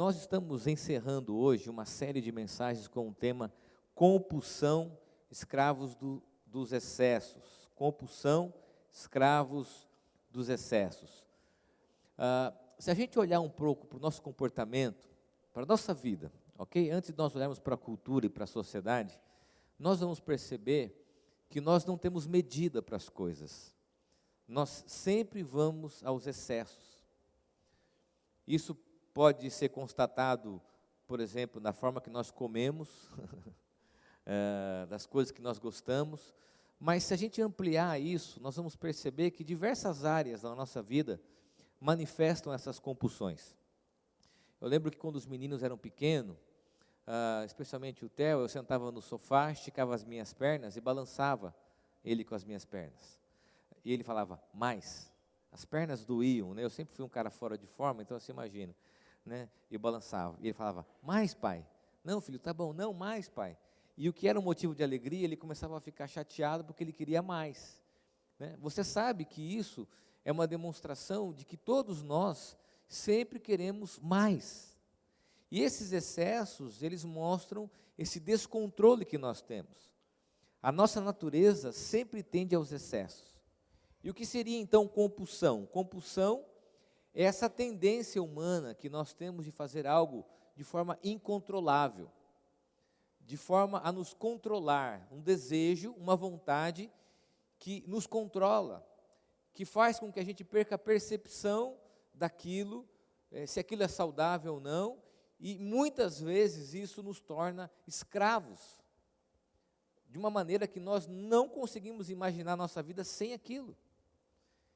Nós estamos encerrando hoje uma série de mensagens com o tema compulsão, escravos dos excessos. Compulsão, escravos dos excessos. Se a gente olhar um pouco para o nosso comportamento, para a nossa vida, ok? Antes de nós olharmos para a cultura e para a sociedade, nós vamos perceber que nós não temos medida para as coisas. Nós sempre vamos aos excessos. Isso pode ser constatado, por exemplo, na forma que nós comemos, das coisas que nós gostamos, mas se a gente ampliar isso, nós vamos perceber que diversas áreas da nossa vida manifestam essas compulsões. Eu lembro que quando os meninos eram pequenos, especialmente o Theo, eu sentava no sofá, esticava as minhas pernas e balançava ele com as minhas pernas. E ele falava, mais. As pernas doíam, né? Eu sempre fui um cara fora de forma, então você imagina, né? Eu balançava. E ele falava, mais, pai. Não, filho, tá bom. Não, mais, pai. E o que era um motivo de alegria, ele começava a ficar chateado porque ele queria mais, né? Você sabe que isso é uma demonstração de que todos nós sempre queremos mais. E esses excessos, eles mostram esse descontrole que nós temos. A nossa natureza sempre tende aos excessos. E o que seria então compulsão? Compulsão é essa tendência humana que nós temos de fazer algo de forma incontrolável, de forma a nos controlar, um desejo, uma vontade que nos controla, que faz com que a gente perca a percepção daquilo, se aquilo é saudável ou não, e muitas vezes isso nos torna escravos, de uma maneira que nós não conseguimos imaginar a nossa vida sem aquilo.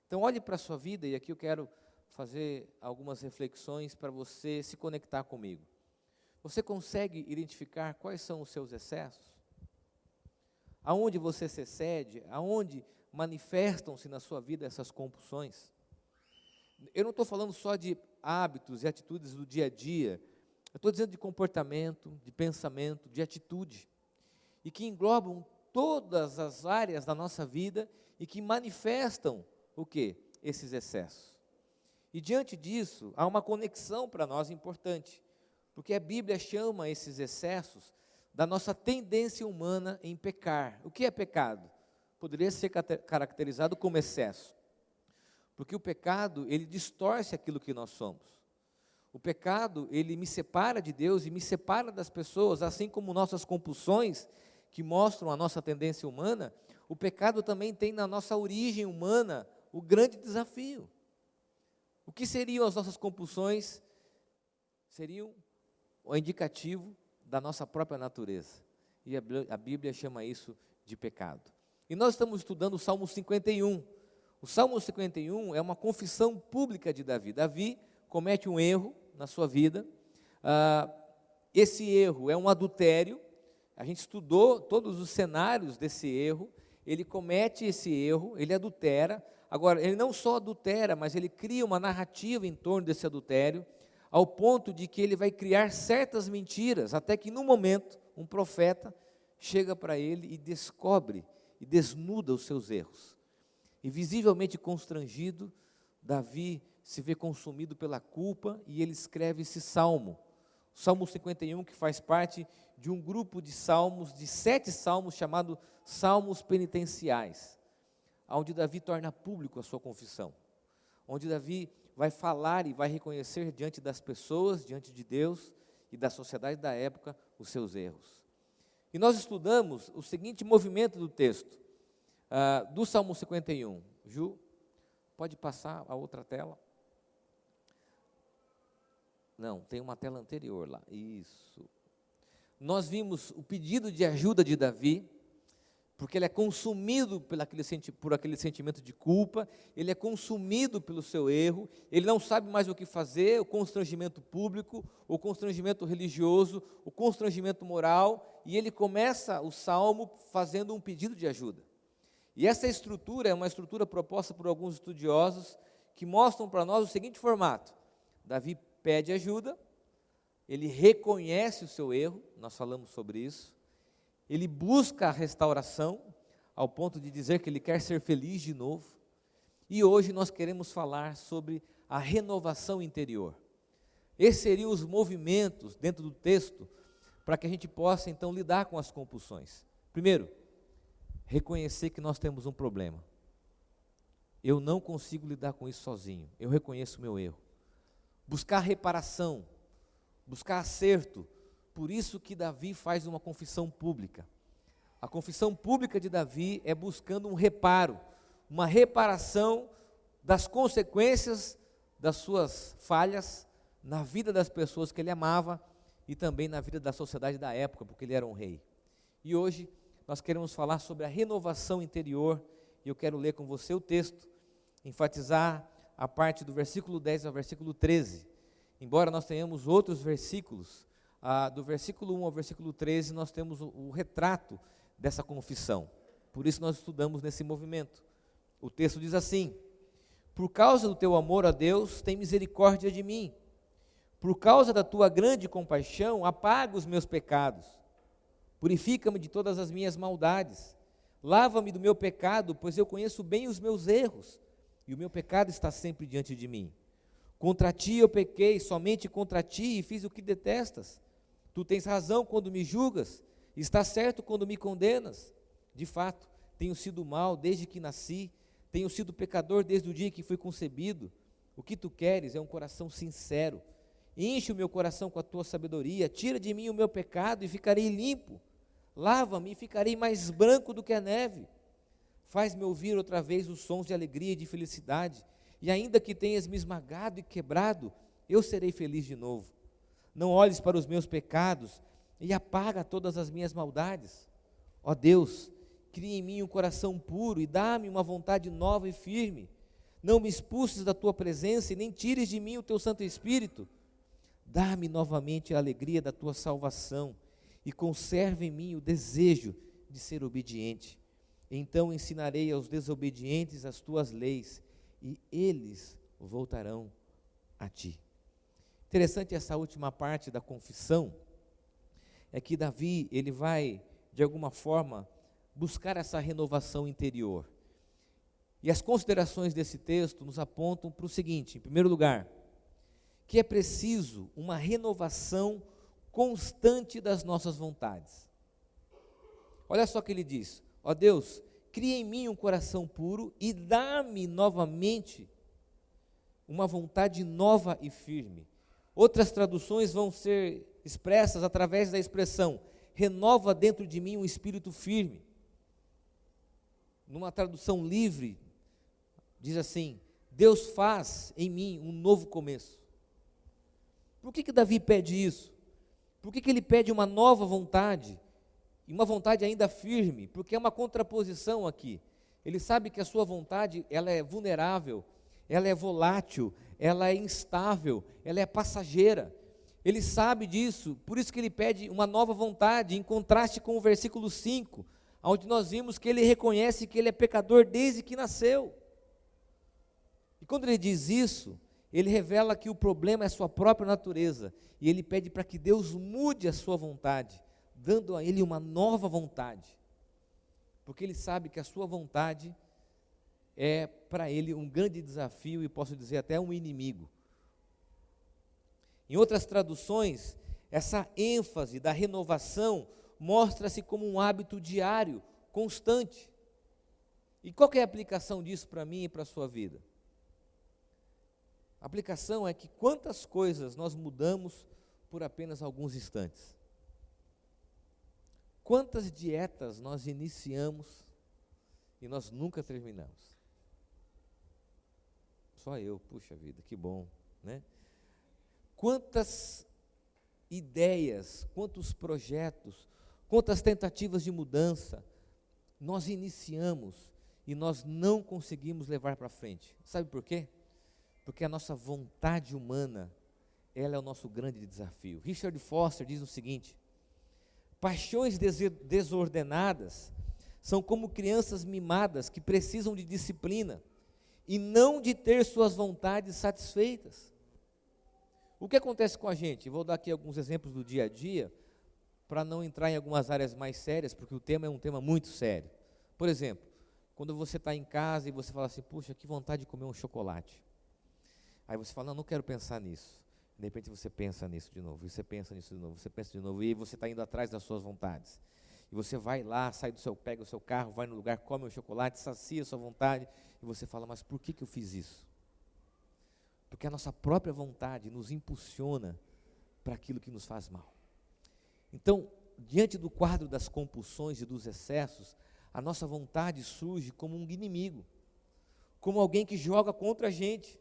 Então olhe para a sua vida, e aqui eu quero fazer algumas reflexões para você se conectar comigo. Você consegue identificar quais são os seus excessos? Aonde você se excede? Aonde manifestam-se na sua vida essas compulsões? Eu não estou falando só de hábitos e atitudes do dia a dia, eu estou dizendo de comportamento, de pensamento, de atitude, e que englobam todas as áreas da nossa vida e que manifestam o quê? Esses excessos. E diante disso, há uma conexão para nós importante, porque a Bíblia chama esses excessos da nossa tendência humana em pecar. O que é pecado? Poderia ser caracterizado como excesso, porque o pecado, ele distorce aquilo que nós somos. O pecado, ele me separa de Deus e me separa das pessoas, assim como nossas compulsões, que mostram a nossa tendência humana, o pecado também tem na nossa origem humana o grande desafio. O que seriam as nossas compulsões? Seriam o indicativo da nossa própria natureza. E a Bíblia chama isso de pecado. E nós estamos estudando o Salmo 51. O Salmo 51 é uma confissão pública de Davi. Davi comete um erro na sua vida. Esse erro é um adultério. A gente estudou todos os cenários desse erro. Ele comete esse erro, ele adultera. Agora, ele não só adultera, mas ele cria uma narrativa em torno desse adultério, ao ponto de que ele vai criar certas mentiras, até que no momento, um profeta chega para ele e descobre, e desnuda os seus erros. E visivelmente constrangido, Davi se vê consumido pela culpa, e ele escreve esse salmo, o Salmo 51, que faz parte de um grupo de salmos, de 7 salmos, chamado Salmos Penitenciais, onde Davi torna público a sua confissão, onde Davi vai falar e vai reconhecer diante das pessoas, diante de Deus e da sociedade da época, os seus erros. E nós estudamos o seguinte movimento do texto, do Salmo 51. Ju, pode passar a outra tela? Não, tem uma tela anterior lá, isso. Nós vimos o pedido de ajuda de Davi, porque ele é consumido por aquele sentimento de culpa, ele é consumido pelo seu erro, ele não sabe mais o que fazer, o constrangimento público, o constrangimento religioso, o constrangimento moral, e ele começa o salmo fazendo um pedido de ajuda. E essa estrutura é uma estrutura proposta por alguns estudiosos, que mostram para nós o seguinte formato: Davi pede ajuda, ele reconhece o seu erro, nós falamos sobre isso, ele busca a restauração, ao ponto de dizer que ele quer ser feliz de novo, e hoje nós queremos falar sobre a renovação interior. Esses seriam os movimentos dentro do texto para que a gente possa então lidar com as compulsões. Primeiro, reconhecer que nós temos um problema. Eu não consigo lidar com isso sozinho. Eu reconheço o meu erro. Buscar reparação, buscar acerto. Por isso que Davi faz uma confissão pública. A confissão pública de Davi é buscando um reparo, uma reparação das consequências das suas falhas na vida das pessoas que ele amava e também na vida da sociedade da época, porque ele era um rei. E hoje nós queremos falar sobre a renovação interior, e eu quero ler com você o texto, enfatizar a parte do versículo 10 ao versículo 13. Embora nós tenhamos outros versículos, do versículo 1 ao versículo 13, nós temos o retrato dessa confissão. Por isso nós estudamos nesse movimento. O texto diz assim: por causa do teu amor a Deus, tem misericórdia de mim. Por causa da tua grande compaixão, apaga os meus pecados. Purifica-me de todas as minhas maldades. Lava-me do meu pecado, pois eu conheço bem os meus erros, e o meu pecado está sempre diante de mim. Contra ti eu pequei, somente contra ti, e fiz o que detestas. Tu tens razão quando me julgas, e estás certo quando me condenas. De fato, tenho sido mau desde que nasci, tenho sido pecador desde o dia que fui concebido. O que tu queres é um coração sincero. Enche o meu coração com a tua sabedoria, tira de mim o meu pecado e ficarei limpo. Lava-me e ficarei mais branco do que a neve. Faz-me ouvir outra vez os sons de alegria e de felicidade, e ainda que tenhas me esmagado e quebrado, eu serei feliz de novo. Não olhes para os meus pecados e apaga todas as minhas maldades. Ó Deus, cria em mim um coração puro e dá-me uma vontade nova e firme. Não me expulses da tua presença e nem tires de mim o teu Santo Espírito. Dá-me novamente a alegria da tua salvação e conserva em mim o desejo de ser obediente. Então ensinarei aos desobedientes as tuas leis e eles voltarão a ti. Interessante essa última parte da confissão, é que Davi, ele vai, de alguma forma, buscar essa renovação interior. E as considerações desse texto nos apontam para o seguinte: em primeiro lugar, que é preciso uma renovação constante das nossas vontades. Olha só o que ele diz: ó Deus, cria em mim um coração puro e dá-me novamente uma vontade nova e firme. Outras traduções vão ser expressas através da expressão: renova dentro de mim um espírito firme. Numa tradução livre, diz assim: Deus faz em mim um novo começo. Por que Davi pede isso? Por que ele pede uma nova vontade? E uma vontade ainda firme? Porque é uma contraposição aqui. Ele sabe que a sua vontade, ela é vulnerável, ela é volátil, ela é instável, ela é passageira. Ele sabe disso, por isso que ele pede uma nova vontade, em contraste com o versículo 5, onde nós vimos que ele reconhece que ele é pecador desde que nasceu. E quando ele diz isso, ele revela que o problema é a sua própria natureza, e ele pede para que Deus mude a sua vontade, dando a ele uma nova vontade, porque ele sabe que a sua vontade é para ele um grande desafio, e posso dizer até um inimigo. Em outras traduções, essa ênfase da renovação mostra-se como um hábito diário, constante. E qual que é a aplicação disso para mim e para a sua vida? A aplicação é que quantas coisas nós mudamos por apenas alguns instantes. Quantas dietas nós iniciamos e nós nunca terminamos. Só eu, puxa vida, que bom, né? Quantas ideias, quantos projetos, quantas tentativas de mudança nós iniciamos e nós não conseguimos levar para frente. Sabe por quê? Porque a nossa vontade humana, ela é o nosso grande desafio. Richard Foster diz o seguinte: paixões desordenadas são como crianças mimadas que precisam de disciplina e não de ter suas vontades satisfeitas. O que acontece com a gente? Vou dar aqui alguns exemplos do dia a dia, para não entrar em algumas áreas mais sérias, porque o tema é um tema muito sério. Por exemplo, quando você está em casa e você fala assim: puxa, que vontade de comer um chocolate. Aí você fala: não quero pensar nisso. De repente você pensa nisso de novo, você pensa nisso de novo, você pensa de novo, e você está indo atrás das suas vontades. E você vai lá, pega o seu carro, vai no lugar, come o chocolate, sacia a sua vontade, e você fala, mas por que eu fiz isso? Porque a nossa própria vontade nos impulsiona para aquilo que nos faz mal. Então, diante do quadro das compulsões e dos excessos, a nossa vontade surge como um inimigo, como alguém que joga contra a gente.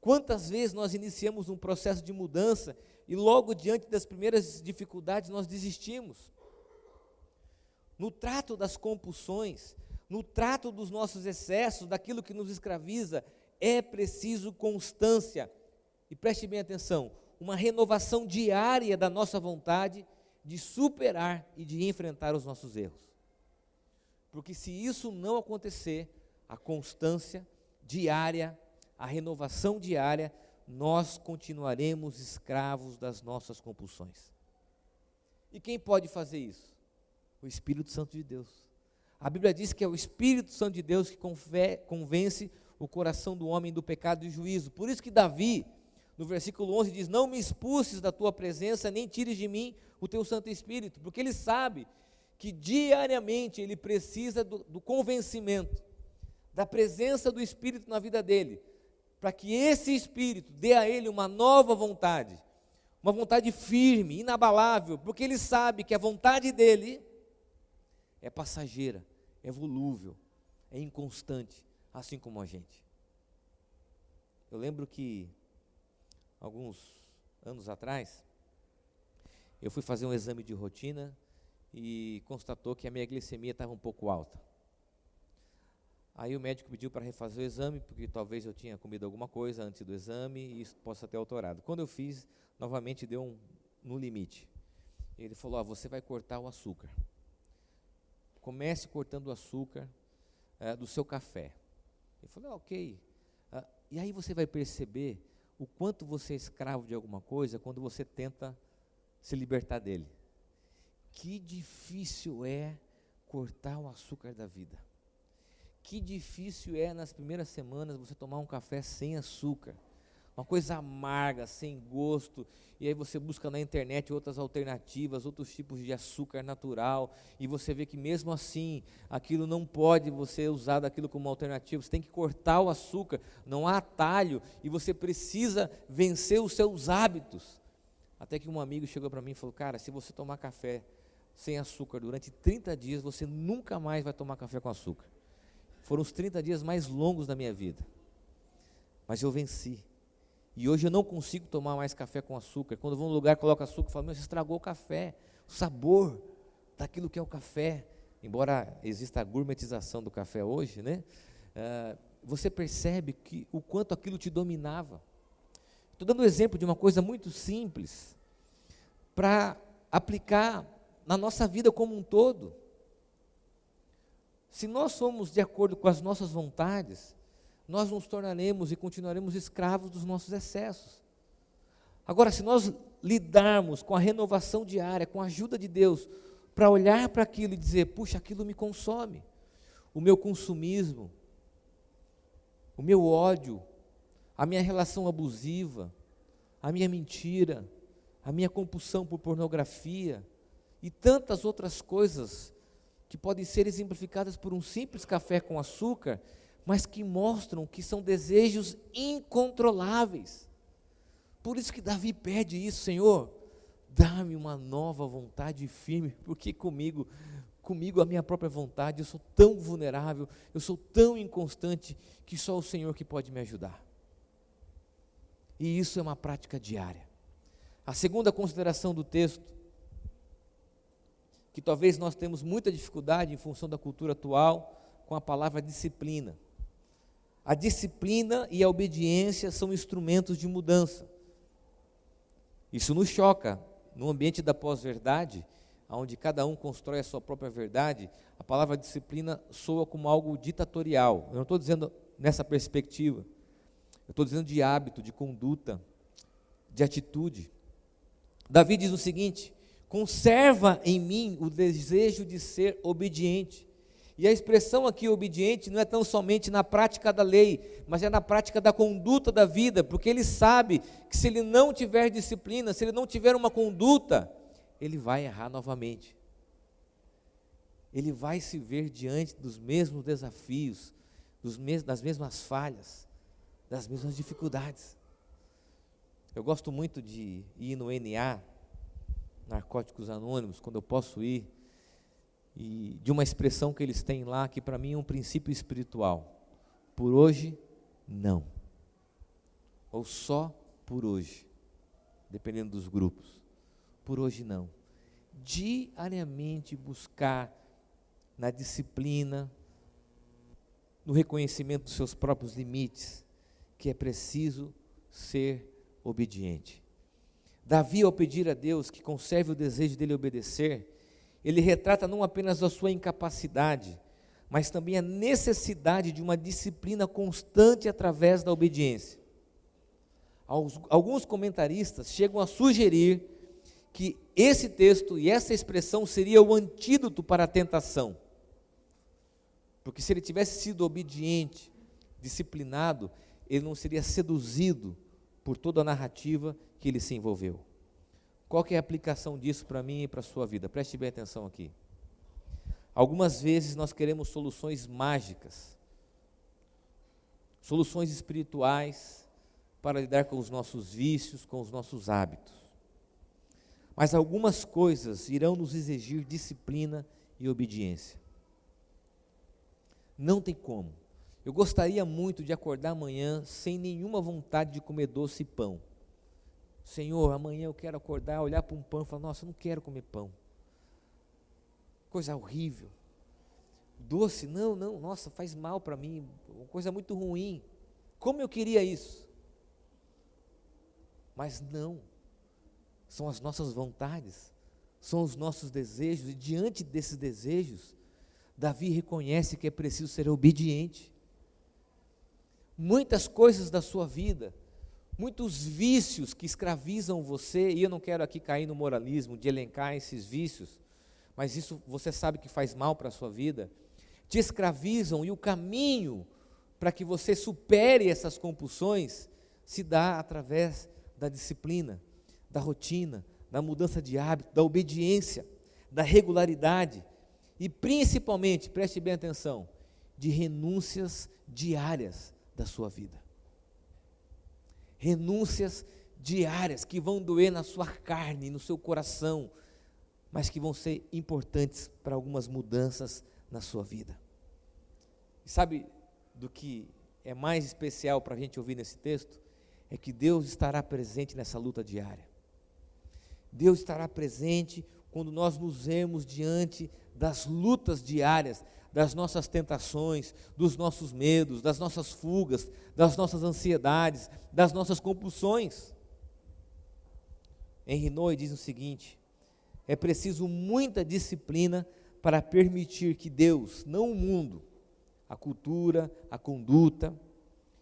Quantas vezes nós iniciamos um processo de mudança e logo diante das primeiras dificuldades nós desistimos? No trato das compulsões, no trato dos nossos excessos, daquilo que nos escraviza, é preciso constância. E preste bem atenção, uma renovação diária da nossa vontade de superar e de enfrentar os nossos erros. Porque se isso não acontecer, a constância diária, a renovação diária, nós continuaremos escravos das nossas compulsões. E quem pode fazer isso? O Espírito Santo de Deus. A Bíblia diz que é o Espírito Santo de Deus que convence o coração do homem do pecado e do juízo. Por isso que Davi, no versículo 11, diz, não me expulses da tua presença, nem tires de mim o teu Santo Espírito, porque ele sabe que diariamente ele precisa do convencimento, da presença do Espírito na vida dele, para que esse Espírito dê a ele uma nova vontade, uma vontade firme, inabalável, porque ele sabe que a vontade dele é passageira, é volúvel, é inconstante, assim como a gente. Eu lembro que, alguns anos atrás, eu fui fazer um exame de rotina e constatou que a minha glicemia estava um pouco alta. Aí o médico pediu para refazer o exame, porque talvez eu tinha comido alguma coisa antes do exame e isso possa ter alterado. Quando eu fiz, novamente deu no limite. Ele falou, você vai cortar o açúcar. Comece cortando o açúcar do seu café. Eu falei, ok. E aí você vai perceber o quanto você é escravo de alguma coisa quando você tenta se libertar dele. Que difícil é cortar o açúcar da vida. Que difícil é nas primeiras semanas você tomar um café sem açúcar. Uma coisa amarga, sem gosto, e aí você busca na internet outras alternativas, outros tipos de açúcar natural, e você vê que mesmo assim, aquilo não pode você usar daquilo como alternativa, você tem que cortar o açúcar, não há atalho, e você precisa vencer os seus hábitos. Até que um amigo chegou para mim e falou, cara, se você tomar café sem açúcar durante 30 dias, você nunca mais vai tomar café com açúcar. Foram os 30 dias mais longos da minha vida, mas eu venci. E hoje eu não consigo tomar mais café com açúcar. Quando eu vou num lugar, coloco açúcar, eu falo, você estragou o café, o sabor daquilo que é o café. Embora exista a gourmetização do café hoje, né? Você percebe que o quanto aquilo te dominava. Estou dando um exemplo de uma coisa muito simples, para aplicar na nossa vida como um todo. Se nós somos de acordo com as nossas vontades, nós nos tornaremos e continuaremos escravos dos nossos excessos. Agora, se nós lidarmos com a renovação diária, com a ajuda de Deus, para olhar para aquilo e dizer, puxa, aquilo me consome, o meu consumismo, o meu ódio, a minha relação abusiva, a minha mentira, a minha compulsão por pornografia e tantas outras coisas que podem ser exemplificadas por um simples café com açúcar, mas que mostram que são desejos incontroláveis. Por isso que Davi pede isso, Senhor, dá-me uma nova vontade firme, porque comigo a minha própria vontade, eu sou tão vulnerável, eu sou tão inconstante, que só o Senhor que pode me ajudar. E isso é uma prática diária. A segunda consideração do texto, que talvez nós temos muita dificuldade em função da cultura atual, com a palavra disciplina. A disciplina e a obediência são instrumentos de mudança. Isso nos choca. No ambiente da pós-verdade, onde cada um constrói a sua própria verdade, a palavra disciplina soa como algo ditatorial. Eu não estou dizendo nessa perspectiva. Eu estou dizendo de hábito, de conduta, de atitude. Davi diz o seguinte, conserva em mim o desejo de ser obediente, E a expressão aqui obediente não é tão somente na prática da lei, mas é na prática da conduta da vida, porque ele sabe que se ele não tiver disciplina, se ele não tiver uma conduta, ele vai errar novamente. Ele vai se ver diante dos mesmos desafios, das mesmas falhas, das mesmas dificuldades. Eu gosto muito de ir no NA, Narcóticos Anônimos, quando eu posso ir, e de uma expressão que eles têm lá, que para mim é um princípio espiritual: por hoje, não, ou só por hoje, dependendo dos grupos, por hoje não. Diariamente buscar na disciplina, no reconhecimento dos seus próprios limites, que é preciso ser obediente. Davi, ao pedir a Deus que conserve o desejo dele obedecer, ele retrata não apenas a sua incapacidade, mas também a necessidade de uma disciplina constante através da obediência. Alguns comentaristas chegam a sugerir que esse texto e essa expressão seria o antídoto para a tentação, porque se ele tivesse sido obediente, disciplinado, ele não seria seduzido por toda a narrativa que ele se envolveu. Qual que é a aplicação disso para mim e para a sua vida? Preste bem atenção aqui. Algumas vezes nós queremos soluções mágicas, soluções espirituais para lidar com os nossos vícios, com os nossos hábitos. Mas algumas coisas irão nos exigir disciplina e obediência. Não tem como. Eu gostaria muito de acordar amanhã sem nenhuma vontade de comer doce e pão. Senhor, amanhã eu quero acordar, olhar para um pão e falar: nossa, eu não quero comer pão. Coisa horrível. Doce, não, nossa, faz mal para mim, uma coisa muito ruim. Como eu queria isso. Mas não. São as nossas vontades, são os nossos desejos, e diante desses desejos, Davi reconhece que é preciso ser obediente. Muitas coisas da sua vida, muitos vícios que escravizam você, e eu não quero aqui cair no moralismo de elencar esses vícios, mas isso você sabe que faz mal para a sua vida, te escravizam, e o caminho para que você supere essas compulsões se dá através da disciplina, da rotina, da mudança de hábito, da obediência, da regularidade e principalmente, preste bem atenção, de renúncias diárias da sua vida. Renúncias diárias que vão doer na sua carne, no seu coração, mas que vão ser importantes para algumas mudanças na sua vida. E sabe do que é mais especial para a gente ouvir nesse texto? É que Deus estará presente nessa luta diária. Deus estará presente quando nós nos vemos diante das lutas diárias, das nossas tentações, dos nossos medos, das nossas fugas, das nossas ansiedades, das nossas compulsões. Henri Nouwen diz o seguinte: é preciso muita disciplina para permitir que Deus, não o mundo, a cultura, a conduta,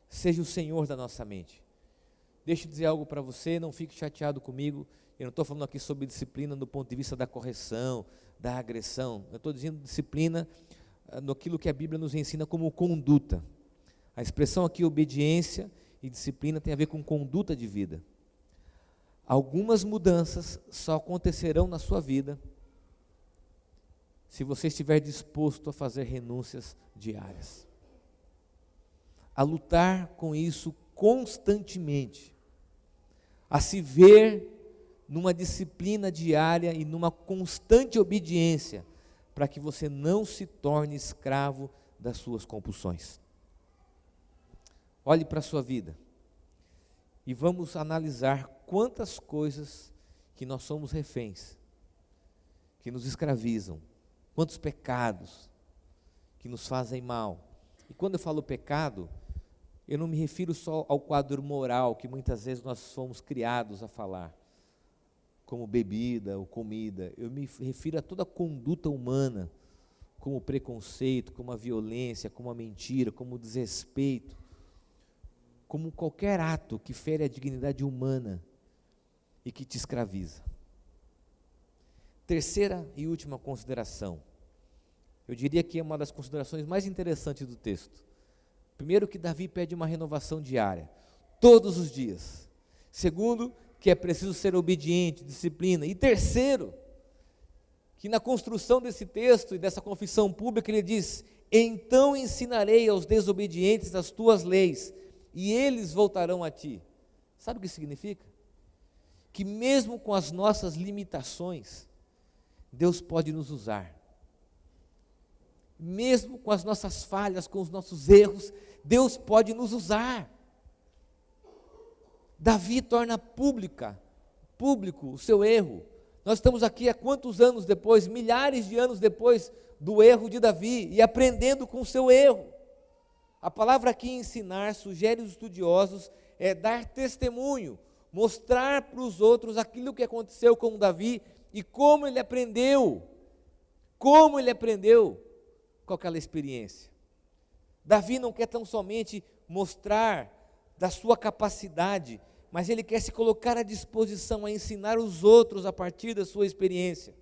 seja o Senhor da nossa mente. Deixa eu dizer algo para você, não fique chateado comigo. Eu não estou falando aqui sobre disciplina do ponto de vista da correção, da agressão. Eu estou dizendo disciplina naquilo que a Bíblia nos ensina como conduta. A expressão aqui, obediência e disciplina, tem a ver com conduta de vida. Algumas mudanças só acontecerão na sua vida se você estiver disposto a fazer renúncias diárias, a lutar com isso constantemente, a se ver numa disciplina diária e numa constante obediência, para que você não se torne escravo das suas compulsões. Olhe para a sua vida e vamos analisar quantas coisas que nós somos reféns, que nos escravizam, quantos pecados que nos fazem mal. E quando eu falo pecado, eu não me refiro só ao quadro moral que muitas vezes nós fomos criados a falar, como bebida ou comida. Eu me refiro a toda a conduta humana, como o preconceito, como a violência, como a mentira, como o desrespeito, como qualquer ato que fere a dignidade humana e que te escraviza. Terceira e última consideração: Eu diria que é uma das considerações mais interessantes do texto. Primeiro, que Davi pede uma renovação diária, todos os dias. Segundo, que é preciso ser obediente, disciplina. E terceiro, que na construção desse texto e dessa confissão pública ele diz: então ensinarei aos desobedientes as tuas leis, e eles voltarão a ti. Sabe o que significa? Que mesmo com as nossas limitações, Deus pode nos usar. Mesmo com as nossas falhas, com os nossos erros, Deus pode nos usar. Davi torna público o seu erro. Nós estamos aqui há quantos anos depois, milhares de anos depois do erro de Davi, e aprendendo com o seu erro. A palavra aqui ensinar, sugere os estudiosos, é dar testemunho, mostrar para os outros aquilo que aconteceu com Davi e como ele aprendeu com aquela experiência. Davi não quer tão somente mostrar da sua capacidade, mas ele quer se colocar à disposição a ensinar os outros a partir da sua experiência.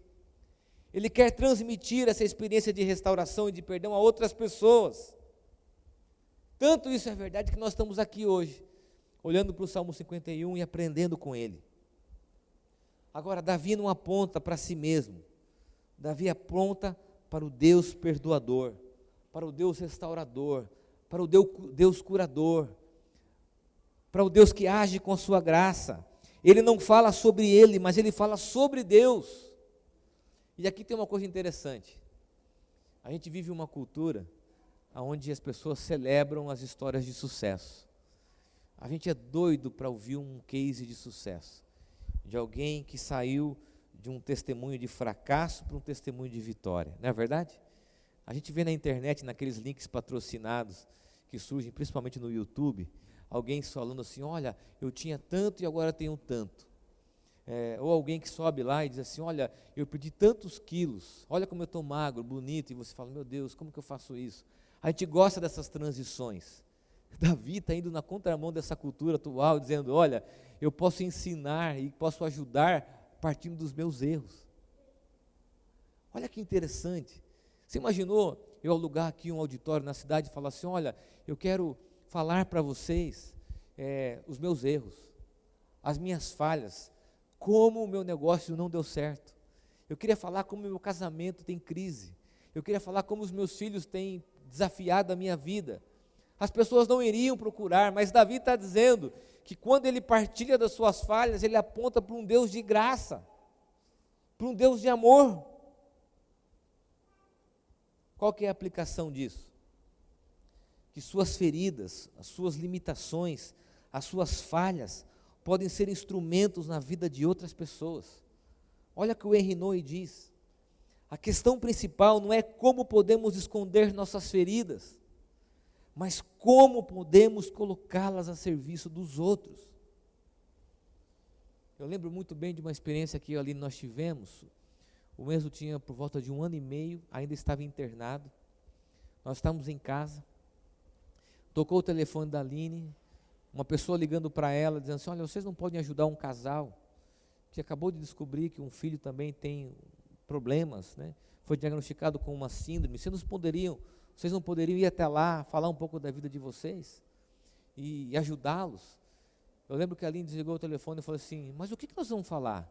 Ele quer transmitir essa experiência de restauração e de perdão a outras pessoas. Tanto isso é verdade que nós estamos aqui hoje, olhando para o Salmo 51 e aprendendo com ele. Agora, Davi não aponta para si mesmo, Davi aponta para o Deus perdoador, para o Deus restaurador, para o Deus curador, para o Deus que age com a sua graça. Ele não fala sobre ele, mas ele fala sobre Deus. E aqui tem uma coisa interessante. A gente vive uma cultura onde as pessoas celebram as histórias de sucesso. A gente é doido para ouvir um case de sucesso, de alguém que saiu de um testemunho de fracasso para um testemunho de vitória, não é verdade? A gente vê na internet, naqueles links patrocinados que surgem principalmente no YouTube, alguém falando assim: olha, eu tinha tanto e agora tenho tanto. Ou alguém que sobe lá e diz assim: olha, eu perdi tantos quilos, olha como eu estou magro, bonito, e você fala: meu Deus, como que eu faço isso? A gente gosta dessas transições. Davi está indo na contramão dessa cultura atual, dizendo: olha, eu posso ensinar e posso ajudar partindo dos meus erros. Olha que interessante. Você imaginou eu alugar aqui um auditório na cidade e falar assim: olha, eu quero falar para vocês os meus erros, as minhas falhas, como o meu negócio não deu certo. Eu queria falar como o meu casamento tem crise. Eu queria falar como os meus filhos têm desafiado a minha vida. As pessoas não iriam procurar, mas Davi está dizendo que quando ele partilha das suas falhas, ele aponta para um Deus de graça, para um Deus de amor. Qual que é a aplicação disso? Que suas feridas, as suas limitações, as suas falhas, podem ser instrumentos na vida de outras pessoas. Olha o que o Henry Nouwen diz: a questão principal não é como podemos esconder nossas feridas, mas como podemos colocá-las a serviço dos outros. Eu lembro muito bem de uma experiência que ali nós tivemos. O mesmo tinha por volta de 1 ano e meio, ainda estava internado. Nós estávamos em casa, tocou o telefone da Aline, uma pessoa ligando para ela, dizendo assim: olha, vocês não podem ajudar um casal que acabou de descobrir que um filho também tem problemas, né? Foi diagnosticado com uma síndrome. Vocês não poderiam ir até lá, falar um pouco da vida de vocês e ajudá-los? Eu lembro que a Aline desligou o telefone e falou assim: mas o que nós vamos falar?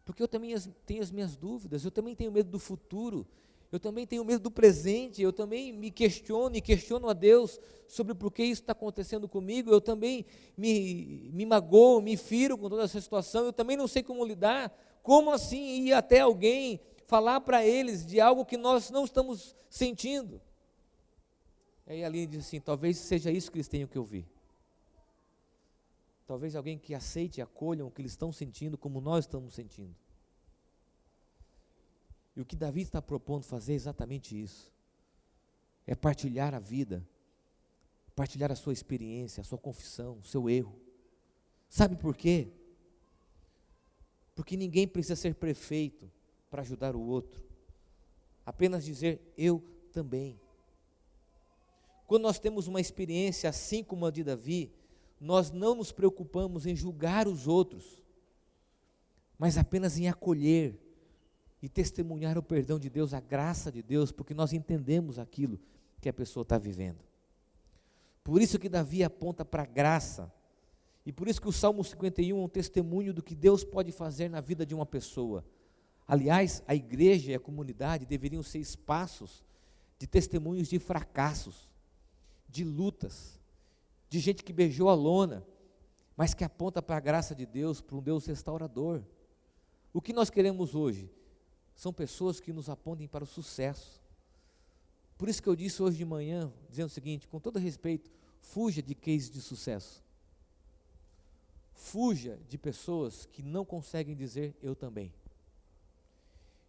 Porque eu também tenho as minhas dúvidas, eu também tenho medo do futuro, eu também tenho medo do presente, eu também me questiono a Deus sobre por que isso está acontecendo comigo, eu também me magoo, me firo com toda essa situação, eu também não sei como lidar. Como assim ir até alguém, falar para eles de algo que nós não estamos sentindo? Aí a Aline diz assim: talvez seja isso que eles tenham que ouvir. Talvez alguém que aceite e acolha o que eles estão sentindo como nós estamos sentindo. E o que Davi está propondo fazer é exatamente isso. É partilhar a vida, partilhar a sua experiência, a sua confissão, o seu erro. Sabe por quê? Porque ninguém precisa ser perfeito para ajudar o outro. Apenas dizer: eu também. Quando nós temos uma experiência assim como a de Davi, nós não nos preocupamos em julgar os outros, mas apenas em acolher, e testemunhar o perdão de Deus, a graça de Deus, porque nós entendemos aquilo que a pessoa está vivendo. Por isso que Davi aponta para a graça, e por isso que o Salmo 51 é um testemunho do que Deus pode fazer na vida de uma pessoa. Aliás, a igreja e a comunidade deveriam ser espaços de testemunhos de fracassos, de lutas, de gente que beijou a lona, mas que aponta para a graça de Deus, para um Deus restaurador. O que nós queremos hoje são pessoas que nos apontem para o sucesso. Por isso que eu disse hoje de manhã, dizendo o seguinte, com todo respeito, fuja de cases de sucesso. Fuja de pessoas que não conseguem dizer eu também.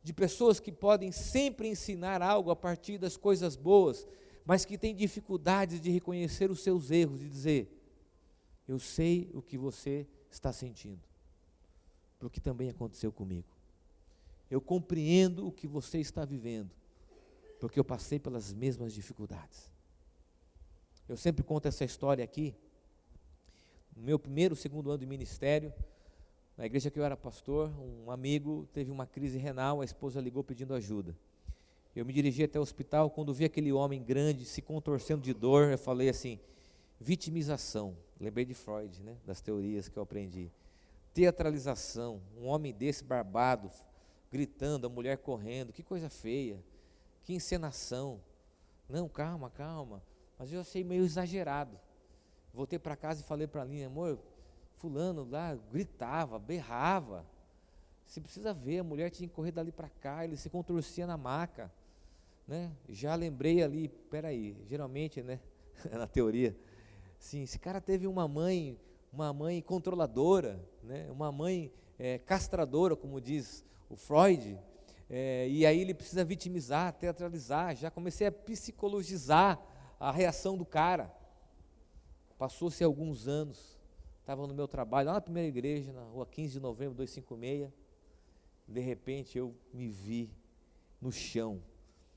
De pessoas que podem sempre ensinar algo a partir das coisas boas, mas que têm dificuldades de reconhecer os seus erros e dizer, eu sei o que você está sentindo, porque também aconteceu comigo. Eu compreendo o que você está vivendo, porque eu passei pelas mesmas dificuldades. Eu sempre conto essa história aqui. No meu primeiro, segundo ano de ministério, na igreja que eu era pastor, um amigo teve uma crise renal, a esposa ligou pedindo ajuda. Eu me dirigi até o hospital, quando vi aquele homem grande se contorcendo de dor, eu falei assim, vitimização, lembrei de Freud, né, das teorias que eu aprendi. Teatralização, um homem desse barbado, gritando, a mulher correndo, que coisa feia, que encenação. Não, calma, mas eu achei meio exagerado. Voltei para casa e falei para a Aline, amor, fulano lá gritava, berrava, você precisa ver, a mulher tinha que correr dali para cá, ele se contorcia na maca, né? Já lembrei ali, peraí, geralmente, né, na teoria, sim, esse cara teve uma mãe controladora, né, uma mãe castradora, como diz o Freud, e aí ele precisa vitimizar, teatralizar, já comecei a psicologizar a reação do cara. Passou-se alguns anos, estava no meu trabalho, lá na primeira igreja, na rua 15 de novembro, 256, de repente eu me vi no chão,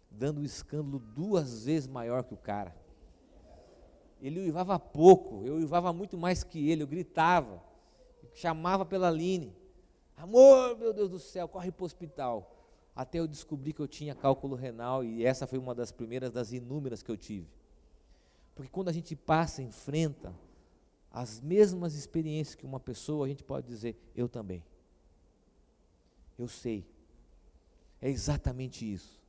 dando um escândalo 2 vezes maior que o cara. Ele uivava pouco, eu uivava muito mais que ele, eu gritava, chamava pela Aline, amor, meu Deus do céu, corre para o hospital, até eu descobri que eu tinha cálculo renal, e essa foi uma das primeiras das inúmeras que eu tive. Porque quando a gente passa, enfrenta as mesmas experiências que uma pessoa, a gente pode dizer, eu também. Eu sei. É exatamente isso.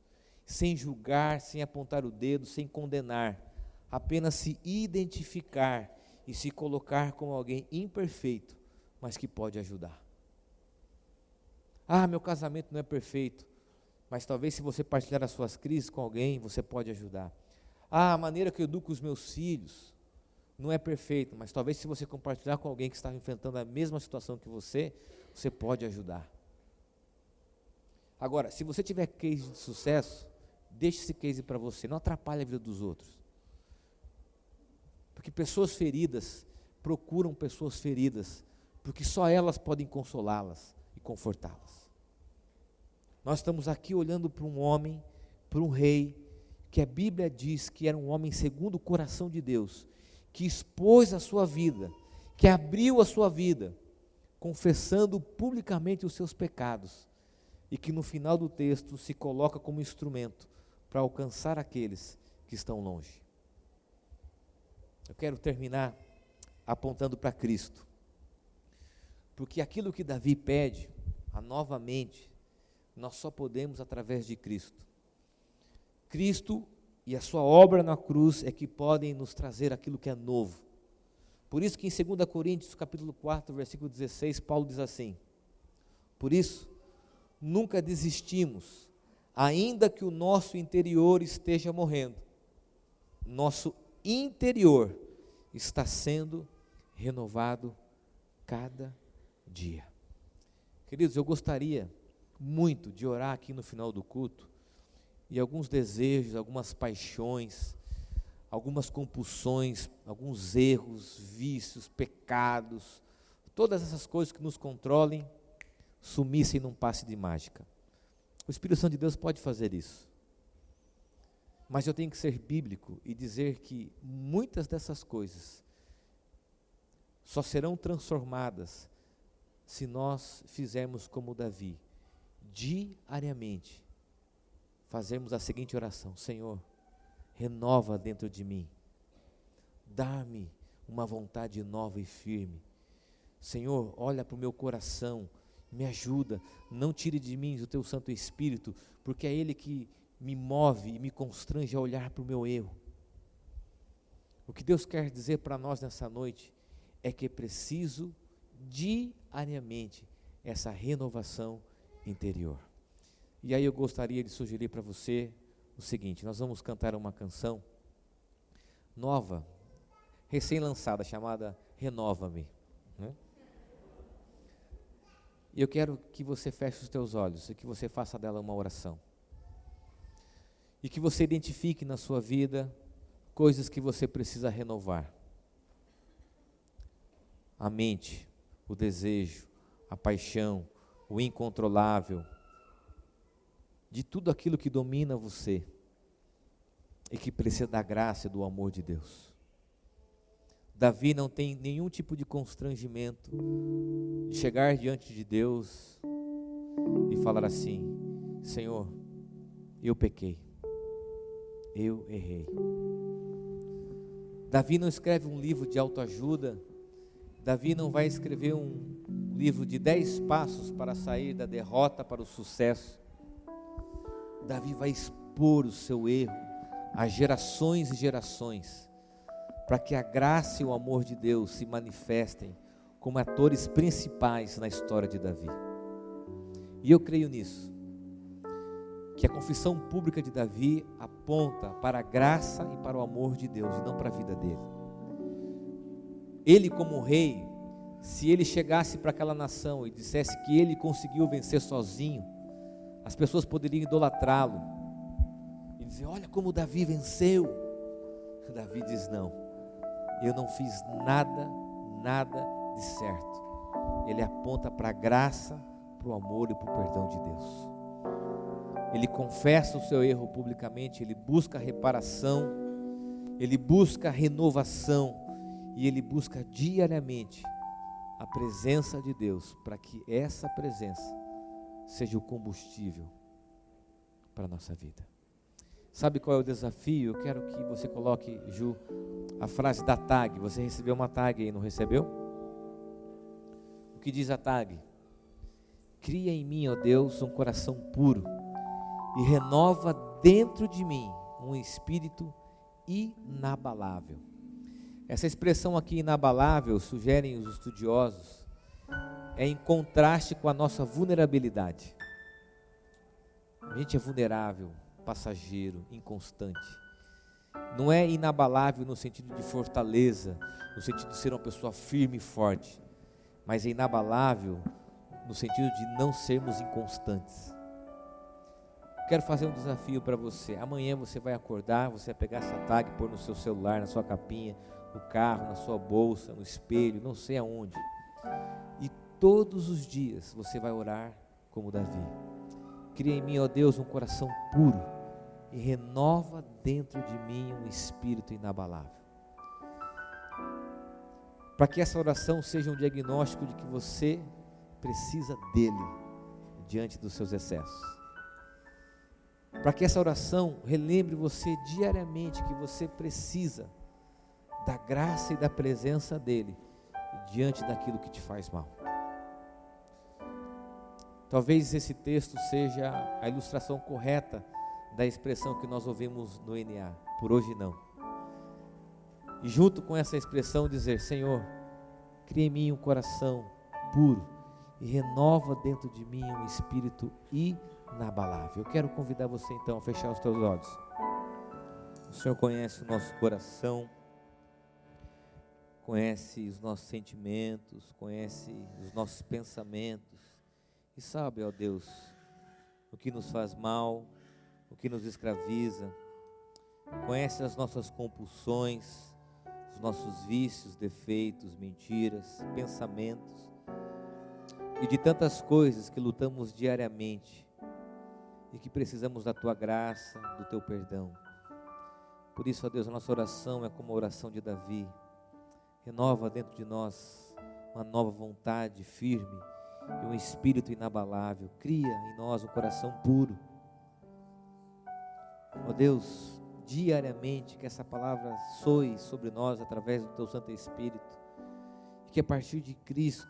Sem julgar, sem apontar o dedo, sem condenar. Apenas se identificar e se colocar como alguém imperfeito, mas que pode ajudar. Ah, meu casamento não é perfeito. Mas talvez se você partilhar as suas crises com alguém, você pode ajudar. Ah, a maneira que eu educo os meus filhos não é perfeita, mas talvez se você compartilhar com alguém que está enfrentando a mesma situação que você pode ajudar. Agora, se você tiver case de sucesso, deixe esse case para você, não atrapalhe a vida dos outros. Porque pessoas feridas procuram pessoas feridas, porque só elas podem consolá-las e confortá-las. Nós estamos aqui olhando para um homem, para um rei, que a Bíblia diz que era um homem segundo o coração de Deus, que expôs a sua vida, que abriu a sua vida, confessando publicamente os seus pecados, e que no final do texto se coloca como instrumento para alcançar aqueles que estão longe. Eu quero terminar apontando para Cristo, porque aquilo que Davi pede, novamente, nós só podemos através de Cristo. Cristo e a sua obra na cruz é que podem nos trazer aquilo que é novo. Por isso que em 2 Coríntios, capítulo 4, versículo 16, Paulo diz assim, por isso, nunca desistimos, ainda que o nosso interior esteja morrendo, nosso interior está sendo renovado cada dia. Queridos, eu gostaria muito de orar aqui no final do culto, e alguns desejos, algumas paixões, algumas compulsões, alguns erros, vícios, pecados, todas essas coisas que nos controlem, sumissem num passe de mágica. O Espírito Santo de Deus pode fazer isso. Mas eu tenho que ser bíblico e dizer que muitas dessas coisas só serão transformadas se nós fizermos como Davi, diariamente, fazermos a seguinte oração: Senhor, renova dentro de mim, dá-me uma vontade nova e firme. Senhor, olha para o meu coração, me ajuda, não tire de mim o teu Santo Espírito, porque é Ele que me move e me constrange a olhar para o meu erro. O que Deus quer dizer para nós nessa noite é que é preciso diariamente essa renovação interior. E aí eu gostaria de sugerir para você o seguinte: nós vamos cantar uma canção nova, recém-lançada, chamada Renova-me, né? E eu quero que você feche os teus olhos e que você faça dela uma oração. E que você identifique na sua vida coisas que você precisa renovar. A mente, o desejo, a paixão, o incontrolável, de tudo aquilo que domina você e que precisa da graça e do amor de Deus. Davi não tem nenhum tipo de constrangimento de chegar diante de Deus e falar assim: Senhor, eu pequei, eu errei. Davi não escreve um livro de autoajuda, Davi não vai escrever um livro de 10 passos para sair da derrota para o sucesso. Davi vai expor o seu erro a gerações e gerações, para que a graça e o amor de Deus se manifestem como atores principais na história de Davi. E eu creio nisso, que a confissão pública de Davi aponta para a graça e para o amor de Deus, e não para a vida dele. Ele, como rei, se ele chegasse para aquela nação e dissesse que ele conseguiu vencer sozinho, as pessoas poderiam idolatrá-lo e dizer: olha como Davi venceu. Davi diz: não, eu não fiz nada de certo. Ele aponta para a graça, para o amor e para o perdão de Deus. Ele confessa o seu erro publicamente, ele busca reparação, ele busca renovação, e ele busca diariamente a presença de Deus, para que essa presença seja o combustível para a nossa vida. Sabe qual é o desafio? Eu quero que você coloque, Ju, a frase da tag. Você recebeu uma tag aí, não recebeu? O que diz a tag? Cria em mim, ó Deus, um coração puro e renova dentro de mim um espírito inabalável. Essa expressão aqui, inabalável, sugerem os estudiosos, é em contraste com a nossa vulnerabilidade. A gente é vulnerável, passageiro, inconstante. Não é inabalável no sentido de fortaleza, no sentido de ser uma pessoa firme e forte, mas é inabalável no sentido de não sermos inconstantes. Quero fazer um desafio para você. Amanhã você vai acordar, você vai pegar essa tag, pôr no seu celular, na sua capinha, no carro, na sua bolsa, no espelho, não sei aonde. E todos os dias você vai orar como Davi. Cria em mim, ó Deus, um coração puro e renova dentro de mim um espírito inabalável. Para que essa oração seja um diagnóstico de que você precisa dele diante dos seus excessos. Para que essa oração relembre você diariamente que você precisa da graça e da presença dele diante daquilo que te faz mal. Talvez esse texto seja a ilustração correta da expressão que nós ouvimos no NA, por hoje não. E junto com essa expressão dizer: Senhor, cria em mim um coração puro e renova dentro de mim um espírito inabalável. Eu quero convidar você então a fechar os teus olhos. O Senhor conhece o nosso coração, conhece os nossos sentimentos, conhece os nossos pensamentos, e sabe, ó Deus, o que nos faz mal, o que nos escraviza, conhece as nossas compulsões, os nossos vícios, defeitos, mentiras, pensamentos, e de tantas coisas que lutamos diariamente, e que precisamos da Tua graça, do Teu perdão. Por isso, ó Deus, a nossa oração é como a oração de Davi. Renova dentro de nós uma nova vontade firme e um espírito inabalável. Cria em nós um coração puro. Ó Deus, diariamente que essa palavra soe sobre nós através do Teu Santo Espírito, e que a partir de Cristo,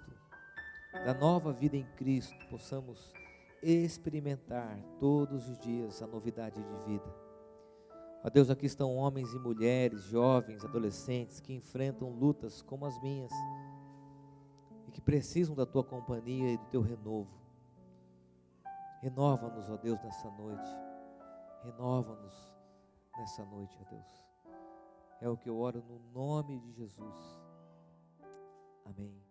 da nova vida em Cristo, possamos experimentar todos os dias a novidade de vida. Ó Deus, aqui estão homens e mulheres, jovens, adolescentes, que enfrentam lutas como as minhas, e que precisam da Tua companhia e do Teu renovo. Renova-nos, ó Deus, nessa noite. Renova-nos nessa noite, ó Deus. É o que eu oro no nome de Jesus. Amém.